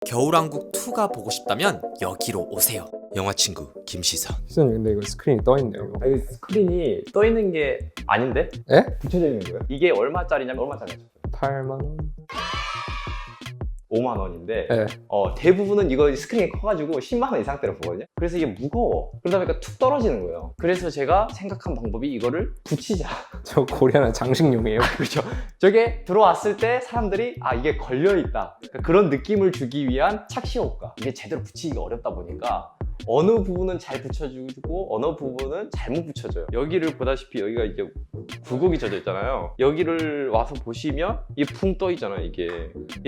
겨울왕국 2가 보고 싶다면 여기로 오세요. 영화친구 김시선. 시선이 근데 이거 스크린이 떠 있네요. 아니, 스크린이 떠 있는 게 아닌데? 에? 붙여져 있는 거예요. 이게 얼마짜리냐면 얼마짜리죠? 8만 원? 5만 원인데 네. 대부분은 이거 스크린이 커가지고 10만 원 이상대로 보거든요. 그래서 이게 무거워. 그러다 보니까 툭 떨어지는 거예요. 그래서 제가 생각한 방법이 이거를 붙이자. 저 고리하나 장식용이에요. 그렇죠. 저게 들어왔을 때 사람들이 아 이게 걸려있다. 그러니까 그런 느낌을 주기 위한 착시 효과. 이게 제대로 붙이기가 어렵다 보니까 어느 부분은 잘 붙여주고 어느 부분은 잘못 붙여져요. 여기를 보다시피 여기가 이제 굴곡이 젖어 있잖아요. 여기를 와서 보시면 이게 붕 떠 있잖아요. 이게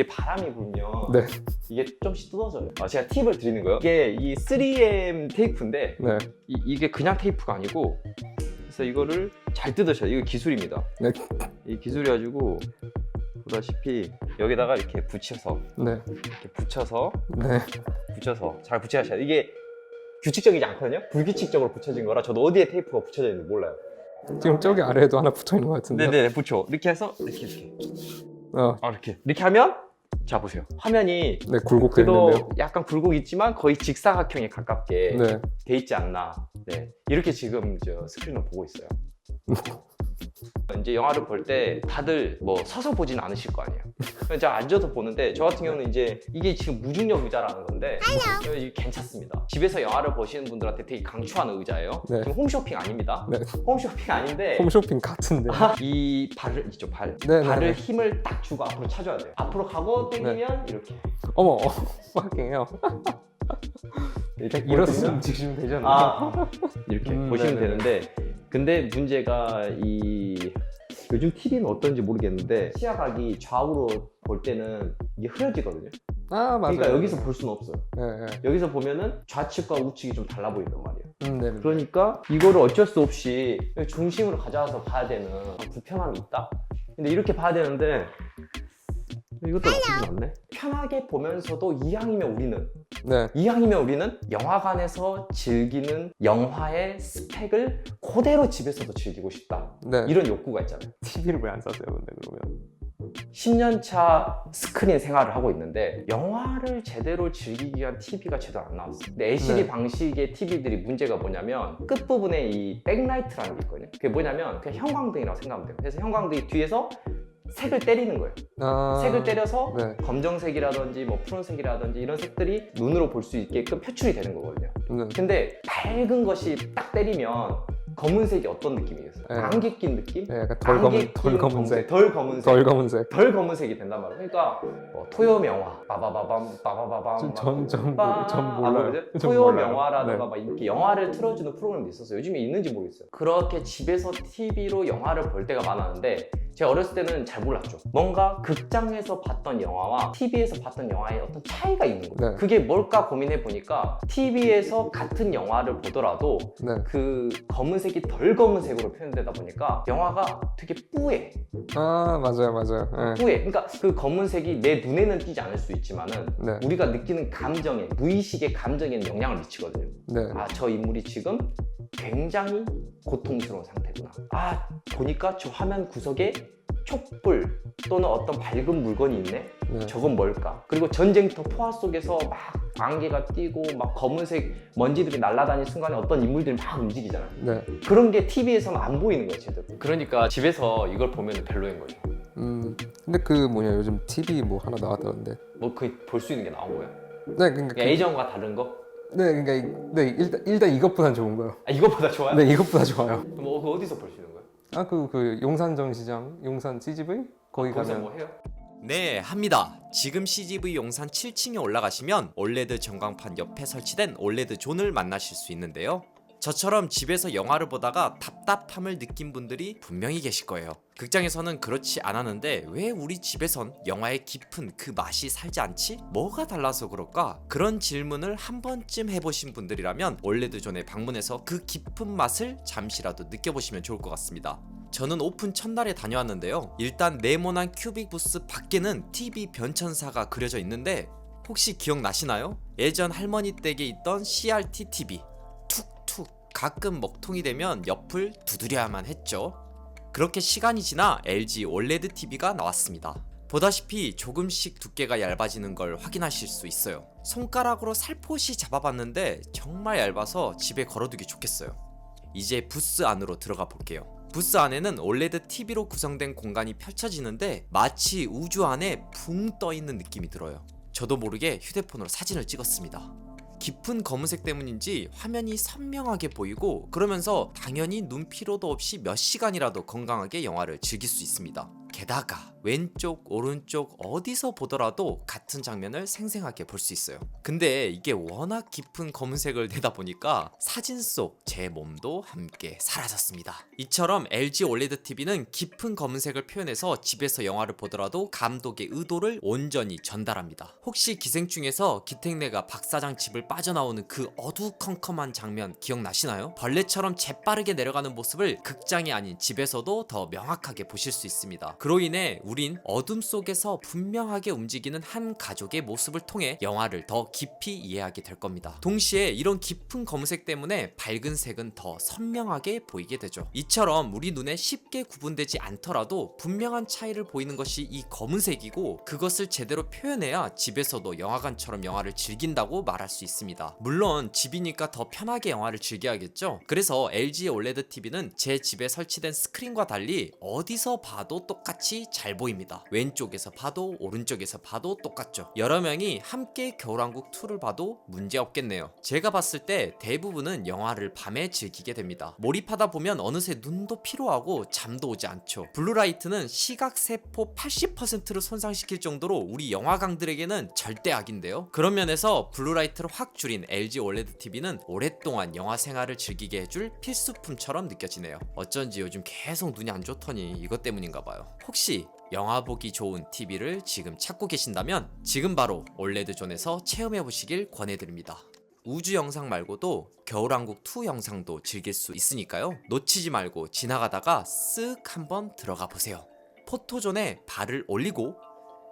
바람이 불면 네. 이게 좀씩 뜯어져요. 제가 팁을 드리는 거예요. 이게 이 3M 테이프인데 네. 이게 그냥 테이프가 아니고 그래서 이거를 잘 뜯으셔야 돼요. 이거 기술입니다. 네. 이 기술이 가지고 보다시피 여기다가 이렇게 붙여서 네. 이렇게 붙여서 네. 잘 붙여야 돼요. 이게 규칙적이지 않거든요. 불규칙적으로 붙여진 거라 저도 어디에 테이프가 붙여져 있는지 몰라요. 지금 저기 아래에도 하나 붙어 있는 것 같은데. 네네 붙여. 이렇게 해서 이렇게 이렇게 하면 자 보세요. 화면이 네, 굴곡돼 그래도 있는데요. 약간 굴곡 있지만 거의 직사각형에 가깝게 네. 돼 있지 않나. 네 이렇게 지금 저 스크린을 보고 있어요. 이제 영화를 볼 때 다들 뭐 서서 보진 않으실 거 아니에요. 제가 앉아서 보는데 저 같은 경우는 이제 이게 지금 무중력 의자라는 건데 이게 괜찮습니다. 집에서 영화를 보시는 분들한테 되게 강추하는 의자예요. 네. 지금 홈쇼핑 아닙니다. 네. 홈쇼핑 아닌데 홈쇼핑 같은데. 이 발을 있죠 발. 네, 발을 네. 힘을 딱 주고 앞으로 차줘야 돼요. 앞으로 가고 당기면 이렇게. 어머, 파킹해요. 이렇게 일어서 보여드리면 움직이시면 되잖아요. 이렇게 보시면 네네. 되는데 근데 문제가 요즘 TV는 어떤지 모르겠는데 시야각이 좌우로 볼 때는 이게 흐려지거든요. 아, 맞아요. 그러니까 여기서 볼 수는 없어요. 네, 네. 여기서 보면은 좌측과 우측이 좀 달라 보인단 말이에요. 네. 그러니까 이거를 어쩔 수 없이 중심으로 가져와서 봐야 되는 불편함이 있다. 근데 이렇게 봐야 되는데 이것도 나쁘지 않네. 편하게 보면서도 이왕이면 우리는 영화관에서 즐기는 영화의 스펙을 그대로 집에서도 즐기고 싶다. 네. 이런 욕구가 있잖아요. TV를 왜 안 사세요, 근데 그러면? 10년차 스크린 생활을 하고 있는데 영화를 제대로 즐기기 위한 TV가 제대로 안 나왔어요. 근데 LCD 네. 방식의 TV들이 문제가 뭐냐면 끝부분에 이 백라이트라는 게 있거든요. 그게 뭐냐면 그냥 형광등이라고 생각하면 돼요. 그래서 형광등이 뒤에서 색을 때리는 거예요. 색을 때려서 네. 검정색이라든지 뭐 푸른색이라든지 이런 색들이 눈으로 볼 수 있게끔 표출이 되는 거거든요. 네. 근데 밝은 것이 딱 때리면 검은색이 어떤 느낌이겠어요? 네. 안개 낀 느낌? 네, 약간 안개 덜 낀 검은색. 덜 검은색. 덜 검은색. 덜 검은색이 된단 말이에요. 그러니까 토요 명화, 빠바바밤, 빠바바밤. 전 몰라요. 모르죠? 전 토요 몰라요. 명화라든가 네. 막 이렇게 영화를 틀어주는 프로그램도 있었어요. 요즘에 있는지 모르겠어요. 그렇게 집에서 TV로 영화를 볼 때가 많았는데 제가 어렸을 때는 잘 몰랐죠. 뭔가 극장에서 봤던 영화와 TV에서 봤던 영화의 어떤 차이가 있는 거예요. 네. 그게 뭘까 고민해 보니까 TV에서 같은 영화를 보더라도 네. 그 검은색이 덜 검은색으로 표현되다 보니까 영화가 되게 뿌해. 아, 맞아요. 네. 뿌해. 그러니까 그 검은색이 내 눈에는 띄지 않을 수 있지만은 네. 우리가 느끼는 감정에, 무의식의 감정에는 영향을 미치거든요. 네. 저 인물이 지금 굉장히 고통스러운 상태구나. 보니까 저 화면 구석에 촛불 또는 어떤 밝은 물건이 있네? 네. 저건 뭘까? 그리고 전쟁터 포화 속에서 막 안개가 띄고 막 검은색 먼지들이 날아다니는 순간에 어떤 인물들이 막 움직이잖아요. 네. 그런 게 TV에서는 안 보이는 거예요, 제대로. 그러니까 집에서 이걸 보면 별로인 거죠. 근데 요즘 TV 뭐 하나 나왔다던데. 뭐 볼 수 있는 게 나온 거예요. 네, 그러니까 예전과 다른 거? 네, 일단 이것보단 좋은 거예요. 이것보다 좋아요? 네, 이것보다 좋아요. 뭐 어디서 볼 수 있는 거예요? 그 용산 전시장, 용산 CGV 거기 거기서 가면 뭐 해요? 네, 합니다. 지금 CGV 용산 7층에 올라가시면 올레드 전광판 옆에 설치된 올레드 존을 만나실 수 있는데요. 저처럼 집에서 영화를 보다가 답답함을 느낀 분들이 분명히 계실 거예요. 극장에서는 그렇지 않았는데 왜 우리 집에선 영화의 깊은 그 맛이 살지 않지? 뭐가 달라서 그럴까? 그런 질문을 한 번쯤 해보신 분들이라면 올레드존에 방문해서 그 깊은 맛을 잠시라도 느껴보시면 좋을 것 같습니다. 저는 오픈 첫날에 다녀왔는데요. 일단 네모난 큐빅 부스 밖에는 TV 변천사가 그려져 있는데 혹시 기억나시나요? 예전 할머니 댁에 있던 CRT TV. 툭툭 가끔 먹통이 되면 옆을 두드려야만 했죠. 그렇게 시간이 지나 LG OLED TV가 나왔습니다. 보다시피 조금씩 두께가 얇아지는 걸 확인하실 수 있어요. 손가락으로 살포시 잡아봤는데 정말 얇아서 집에 걸어두기 좋겠어요. 이제 부스 안으로 들어가 볼게요. 부스 안에는 올레드 TV로 구성된 공간이 펼쳐지는데 마치 우주 안에 붕 떠있는 느낌이 들어요. 저도 모르게 휴대폰으로 사진을 찍었습니다. 깊은 검은색 때문인지 화면이 선명하게 보이고 그러면서 당연히 눈 피로도 없이 몇 시간이라도 건강하게 영화를 즐길 수 있습니다. 게다가 왼쪽 오른쪽 어디서 보더라도 같은 장면을 생생하게 볼 수 있어요. 근데 이게 워낙 깊은 검은색을 내다 보니까 사진 속 제 몸도 함께 사라졌습니다. 이처럼 LG OLED TV는 깊은 검은색을 표현해서 집에서 영화를 보더라도 감독의 의도를 온전히 전달합니다. 혹시 기생충에서 기택네가 박사장 집을 빠져나오는 그 어두컴컴한 장면 기억나시나요? 벌레처럼 재빠르게 내려가는 모습을 극장이 아닌 집에서도 더 명확하게 보실 수 있습니다. 그로 인해 우린 어둠 속에서 분명하게 움직이는 한 가족의 모습을 통해 영화를 더 깊이 이해하게 될 겁니다. 동시에 이런 깊은 검은색 때문에 밝은 색은 더 선명하게 보이게 되죠. 이처럼 우리 눈에 쉽게 구분되지 않더라도 분명한 차이를 보이는 것이 이 검은색이고 그것을 제대로 표현해야 집에서도 영화관처럼 영화를 즐긴다고 말할 수 있습니다. 물론 집이니까 더 편하게 영화를 즐겨야겠죠. 그래서 LG OLED TV는 제 집에 설치된 스크린과 달리 어디서 봐도 똑같이 잘 보입니다. 왼쪽에서 봐도 오른쪽에서 봐도 똑같죠. 여러 명이 함께 겨울왕국 2를 봐도 문제 없겠네요. 제가 봤을 때 대부분은 영화를 밤에 즐기게 됩니다. 몰입하다 보면 어느새 눈도 피로하고 잠도 오지 않죠. 블루라이트는 시각세포 80%를 손상시킬 정도로 우리 영화광들에게는 절대 악인데요. 그런 면에서 블루라이트를 확 줄인 LG OLED TV는 오랫동안 영화 생활을 즐기게 해줄 필수품처럼 느껴지네요. 어쩐지 요즘 계속 눈이 안 좋더니 이것 때문인가 봐요. 혹시 영화 보기 좋은 TV를 지금 찾고 계신다면 지금 바로 올레드존에서 체험해보시길 권해드립니다. 우주 영상 말고도 겨울왕국 2 영상도 즐길 수 있으니까요. 놓치지 말고 지나가다가 쓱 한번 들어가 보세요. 포토존에 발을 올리고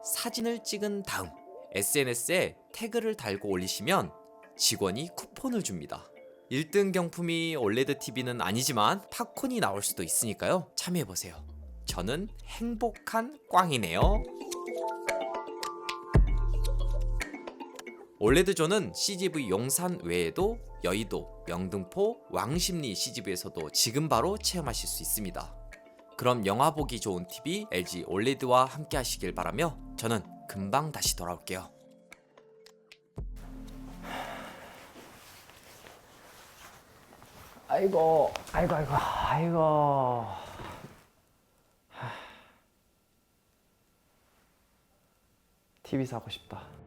사진을 찍은 다음 SNS에 태그를 달고 올리시면 직원이 쿠폰을 줍니다. 1등 경품이 올레드 TV는 아니지만 팝콘이 나올 수도 있으니까요. 참여해보세요. 저는 행복한 꽝이네요. 올레드존은 CGV 용산 외에도 여의도, 영등포, 왕십리 CGV에서도 지금 바로 체험하실 수 있습니다. 그럼 영화 보기 좋은 TV LG OLED와 함께 하시길 바라며 저는 금방 다시 돌아올게요. 아이고. TV 사고 싶다.